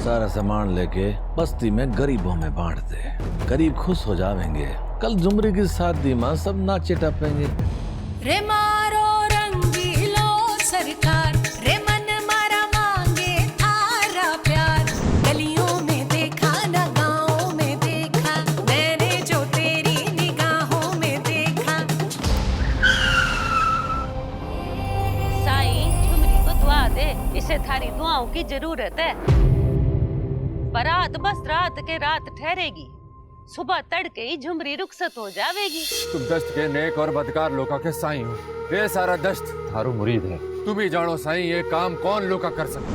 सारा सामान लेके बस्ती में गरीबों में बांट दे। गरीब खुश हो जाएंगे। कल झुमरी की शादी में सब नाचे टपेंगे। रे मारो रंगीलो सरकार, रे मन मारा मांगे थारा प्यार। गलियों में देखा न गाँव में देखा, मैंने जो तेरी निगाहों में देखा। साईं झुमरी को दुआ दे, इसे थारी दुआओं की जरूरत है। बारात बस रात के रात ठहरेगी, सुबह तड़के ही झुमरी रुखसत हो जावेगी। तुम दस्त के नेक और बदकार लोका के साईं हो। ये सारा दस्त थारू मुरीद है। तुम ही जानो साईं ये काम कौन लोका कर सकते।